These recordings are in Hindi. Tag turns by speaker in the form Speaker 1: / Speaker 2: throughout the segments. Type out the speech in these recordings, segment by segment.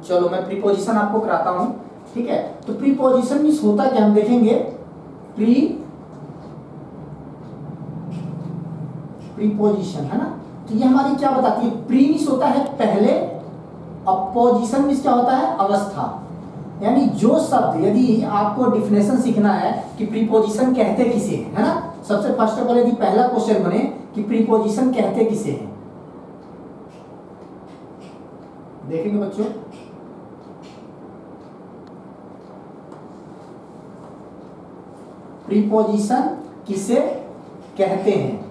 Speaker 1: चलो मैं प्रीपोजिशन आपको कराता हूं, ठीक है। तो प्रीपोजिशन मींस होता क्या, हम देखेंगे प्रीपोजिशन है ना। तो ये हमारी क्या बताती है, प्री मींस होता है पहले, अपोजिशन मींस क्या होता है, अवस्था। यानी जो शब्द, यदि आपको डिफिनेशन सीखना है कि प्रीपोजिशन कहते किसे है ना, सबसे फर्स्ट ऑफ ऑल यदि पहला क्वेश्चन बने कि प्रीपोजिशन कहते किसे हैं, देखेंगे बच्चों। प्रीपोजिशन किसे कहते हैं,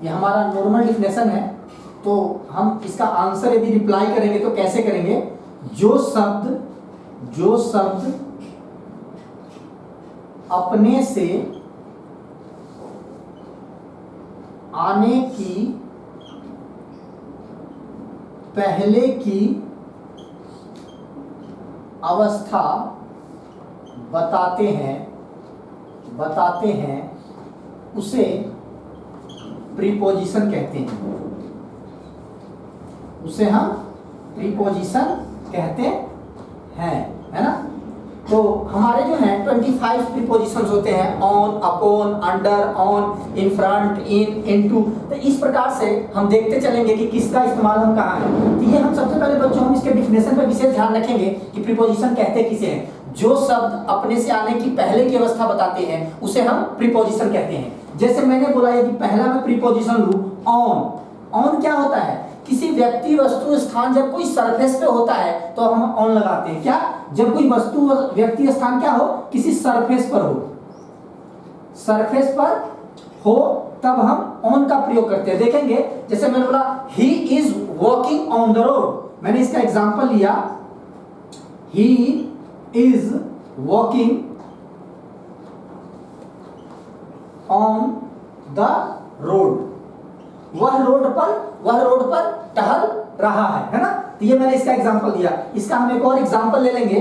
Speaker 1: ये हमारा नॉर्मल डिफिनेशन है। तो हम इसका आंसर यदि रिप्लाई करेंगे तो कैसे करेंगे, जो शब्द अपने से आने की पहले की अवस्था बताते हैं उसे प्रीपोजिशन कहते हैं, उसे हम प्रीपोजिशन कहते हैं, है ना। तो हमारे जो हैं 25 प्रीपोजिशंस होते हैं, on, upon, under, on, in front, in, into. तो इस प्रकार से हम देखते चलेंगे कि किसका इस्तेमाल हम कहाँ है। तो ये हम सबसे पहले बच्चों हम इसके डिफिनेशन पर विशेष ध्यान रखेंगे कि प्रीपोजिशन कहते किसे हैं। जो शब्द अपने से आने की पहले की अवस्था बताते हैं उसे हम प्रीपोजिशन कहते हैं। जैसे मैंने बोला यदि पहला मैं प्रीपोजिशन लूं, ऑन। ऑन क्या होता है, किसी व्यक्ति, वस्तु, स्थान जब कोई सरफेस पे होता है तो हम ऑन लगाते हैं। क्या, जब कोई वस्तु, व्यक्ति, स्थान क्या हो, किसी सरफेस पर हो, सरफेस पर हो तब हम ऑन का प्रयोग करते हैं। देखेंगे जैसे मैंने बोला he is walking on the road, मैंने इसका एग्जांपल लिया, he is walking on the road, वह रोड पर टहल रहा है ना। तो ये मैंने इसका एग्जांपल दिया। इसका हम एक और एग्जांपल ले लेंगे,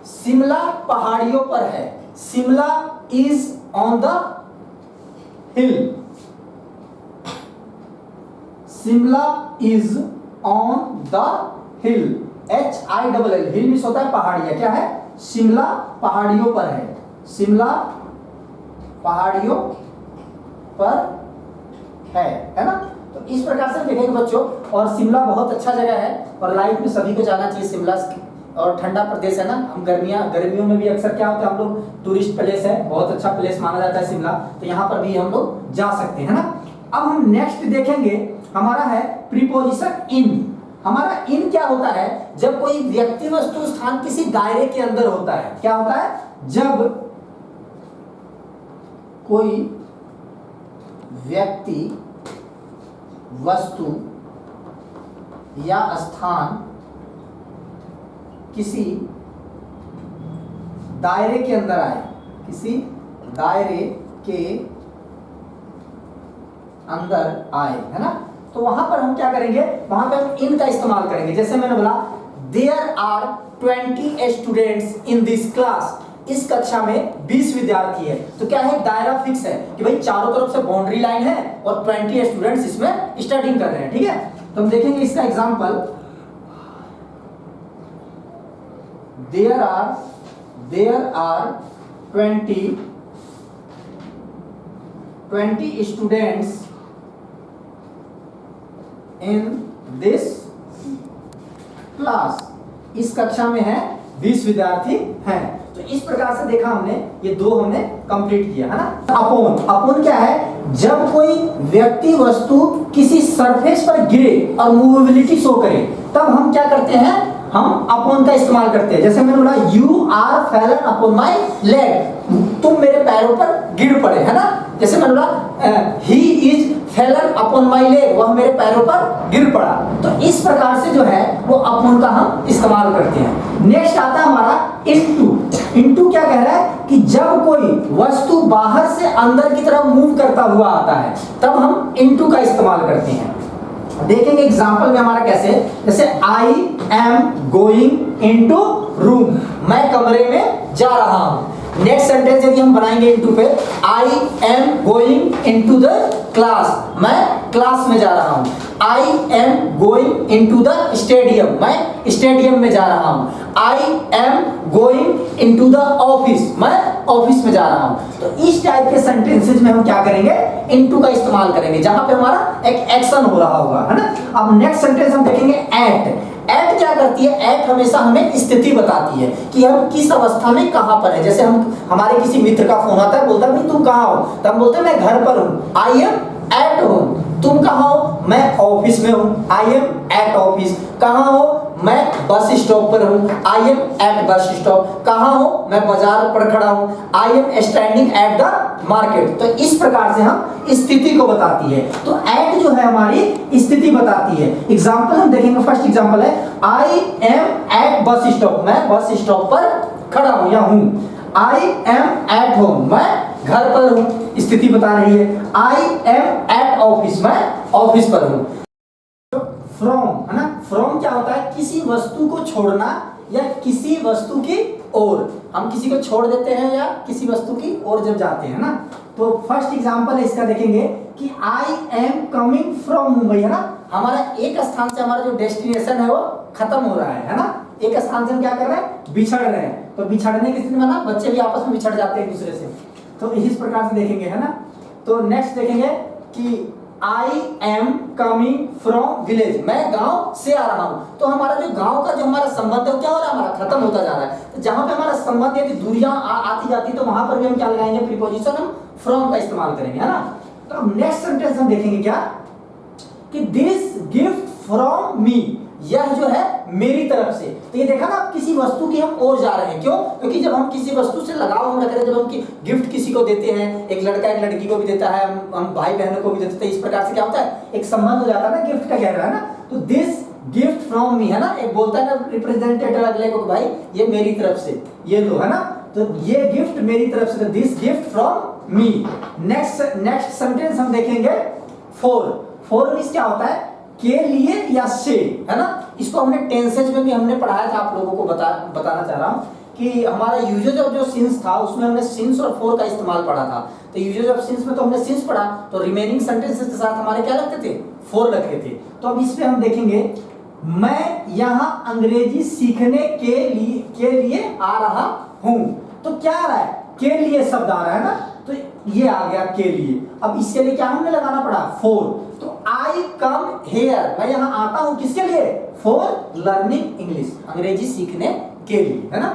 Speaker 1: शिमला पहाड़ियों पर है, Shimla is on the hill, Shimla is on the hill, HILL, hill means होता है पहाड़ियां, क्या है, शिमला पहाड़ियों पर है, शिमला पहाड़ियों पर है ना। तो इस प्रकार से देखेंगे बच्चों। और शिमला बहुत अच्छा जगह है और लाइफ में सभी को जाना चाहिए शिमला, और ठंडा प्रदेश है ना। हम गर्मियों में भी अक्सर क्या होता है, हम लोग टूरिस्ट प्लेस है, बहुत अच्छा प्लेस माना जाता है शिमला, तो यहाँ पर भी हम लोग जा सकते हैं ना। अब हम नेक्स्ट देखेंगे, हमारा है प्रीपोजिशन इन। हमारा इन क्या होता है, जब कोई व्यक्ति, वस्तु, स्थान किसी दायरे के अंदर होता है। क्या होता है, जब कोई व्यक्ति, वस्तु या स्थान किसी दायरे के अंदर आए, किसी दायरे के अंदर आए, है ना। तो वहां पर हम क्या करेंगे, वहां पर हम इन का इस्तेमाल करेंगे। जैसे मैंने बोला there are 20 students in this class, इस कक्षा में 20 विद्यार्थी है। तो क्या है, दायरा फिक्स है कि भाई चारों तरफ से बाउंड्री लाइन है और 20 स्टूडेंट्स इसमें स्टडिंग कर रहे हैं, ठीक है। तो हम देखेंगे इसका example, there are 20 students in this class, इस कक्षा में है 20 विद्यार्थी हैं। तो इस प्रकार से देखा हमने, ये दो हमने कंप्लीट किया, है ना। अपॉन क्या है, जब कोई व्यक्ति, वस्तु किसी सरफेस पर गिरे और मूवेबिलिटी शो करे तब हम क्या करते हैं, हम अपॉन का इस्तेमाल करते हैं। जैसे मैंने बोला you are fallen upon my leg, तुम मेरे पैरों पर गिर पड़े, है ना। जैसे मैंने बोला he is Fallon upon my leg, वह मेरे पैरों पर गिर पड़ा। तो इस प्रकार से जो है वो अपॉन का हम इस्तेमाल करते हैं। नेक्स्ट आता है हमारा इनटू क्या कह रहा है कि जब कोई वस्तु बाहर से अंदर की तरफ मूव करता हुआ आता है तब हम इनटू का इस्तेमाल करते हैं। देखेंगे एग्जांपल में हमारा कैसे, जैसे I am going into room, मैं कमरे में जा रहा हूं। नेक्स्ट सेंटेंस यदि हम बनाएंगे इनटू पे, I am going into the class, मैं क्लास में जा रहा हूं। I am going into the stadium, मैं स्टेडियम में जा रहा हूं। I am going into the office, मैं ऑफिस में जा रहा हूं। तो इस टाइप के सेंटेंसेज में हम क्या करेंगे, इनटू का इस्तेमाल करेंगे, जहां पे हमारा एक एक्शन हो रहा होगा, है ना। अब नेक्स्ट सेंटेंस हम देखेंगे एट। एट क्या करती है, एट हमेशा हमें स्थिति बताती है कि हम किस अवस्था में कहां पर है। जैसे हम हमारे किसी मित्र का फोन आता है, बोलता है भाई तुम कहां हो, तब हम बोलते हैं मैं घर पर हूं, आई एम एट होम। तुम कहां हो, मैं ऑफिस में हूं, आई एम एट ऑफिस। कहां हो, मैं बस स्टॉप पर हूं, I am at bus stop. कहां हो, मैं बाजार पर खड़ा हूं, I am standing at the market. तो इस प्रकार से हम स्थिति को बताती है। तो एट जो है हमारी स्थिति बताती है। एग्जांपल हम देखेंगे, फर्स्ट एग्जांपल है I am at bus stop, मैं बस स्टॉप पर खड़ा हूं या हूं। आई एम एट होम, मैं घर पर हूं, स्थिति बता रही है। आई एम एट ऑफिस, मैं ऑफिस पर हूं। फ्रॉम, है ना, फ्रॉम क्या होता है, किसी वस्तु को छोड़ना या किसी वस्तु की ओर। हम किसी को छोड़ देते हैं या किसी वस्तु की ओर जब जाते हैं ना। तो फर्स्ट एग्जांपल है इसका, देखेंगे कि I am coming from Mumbai, है ना। हमारा एक स्थान से हमारा जो डेस्टिनेशन है वो खत्म हो रहा है ना। एक स्थान से हम क्या कर रहे हैं, बिछड़ रहे हैं। तो बिछड़ने की स्थिति में ना बच्चे भी आपस में बिछड़ जाते हैं एक दूसरे से। तो इस प्रकार से देखेंगे, है ना। तो नेक्स्ट देखेंगे कि I am coming from village, मैं गांव से आ रहा हूं। तो हमारा जो गांव का जो हमारा संबंध है वो क्या हो रहा है, हमारा खत्म होता जा रहा है। तो जहां पे हमारा संबंध यदि दूरियां आती जाती तो वहां पर भी हम क्या लगाएंगे, प्रीपोजिशन हम फ्रॉम का इस्तेमाल करेंगे, है ना। तो अब नेक्स्ट सेंटेंस हम देखेंगे क्या, कि दिस गिफ्ट फ्रॉम मी, यह जो है मेरी तरफ से। तो ये देखा ना, किसी वस्तु की हम ओर जा रहे हैं। क्यों, क्योंकि जब हम किसी वस्तु से लगाव हम रख रहे हैं, जब हम गिफ्ट किसी को देते हैं, एक लड़का एक लड़की को भी देता है, हम भाई बहनों को भी देते हैं, इस प्रकार से क्या होता है, एक संबंध हो जाता है ना, गिफ्ट का गहरा, है ना। तो दिस गिफ्ट फ्रॉम मी, है ना, एक बोलता है ना रिप्रेजेंटेटिव अगले को, भाई ये मेरी तरफ से, ये लो, है ना। तो ये गिफ्ट मेरी तरफ से, this gift from me. Next sentence हम देखेंगे फॉर। फॉर मींस क्या होता है, के लिए या से, है ना। इसको हमने टेंसेज में भी हमने पढ़ाया था, आप लोगों को बताना चाह रहा हूं कि हमारा यूजेज ऑफ जो सिंस था उसमें हमने सिंस और फॉर का इस्तेमाल पढ़ा था। तो यूजेज ऑफ सिंस में तो हमने सिंस पढ़ा, तो रिमेनिंग सेंटेंसेस के साथ हमारे क्या लगते थे, फॉर लगते थे। तो अब इसमें हम देखेंगे, मैं यहाँ अंग्रेजी सीखने के लिए आ रहा हूं। तो क्या आ रहा है, के लिए शब्द आ रहा है ना, तो ये आ गया के लिए। अब इसके लिए क्या हमने लगाना पड़ा, फॉर। तो आई कम हेयर, मैं यहाँ आता हूं किसके लिए, फॉर लर्निंग इंग्लिश, अंग्रेजी सीखने के लिए, है ना।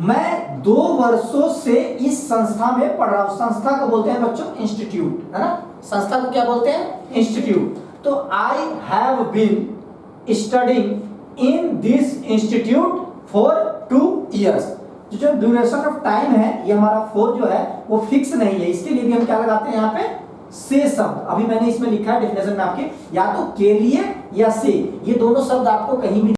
Speaker 1: मैं 2 वर्षों से इस संस्था में पढ़ रहा हूं। संस्था को बोलते हैं बच्चों इंस्टीट्यूट, है ना। संस्था को क्या बोलते हैं, इंस्टीट्यूट। तो I have been studying in this institute for 2 years। जो ड्यूरेशन ऑफ टाइम है, ये हमारा फॉर जो है वो फिक्स नहीं है, इसके लिए भी हम क्या लगाते हैं यहाँ पे, से शब्द। अभी मैंने इसमें लिखा है डेफिनेशन में आपके, या तो के लिए या से, ये दोनों शब्द आपको कहीं भी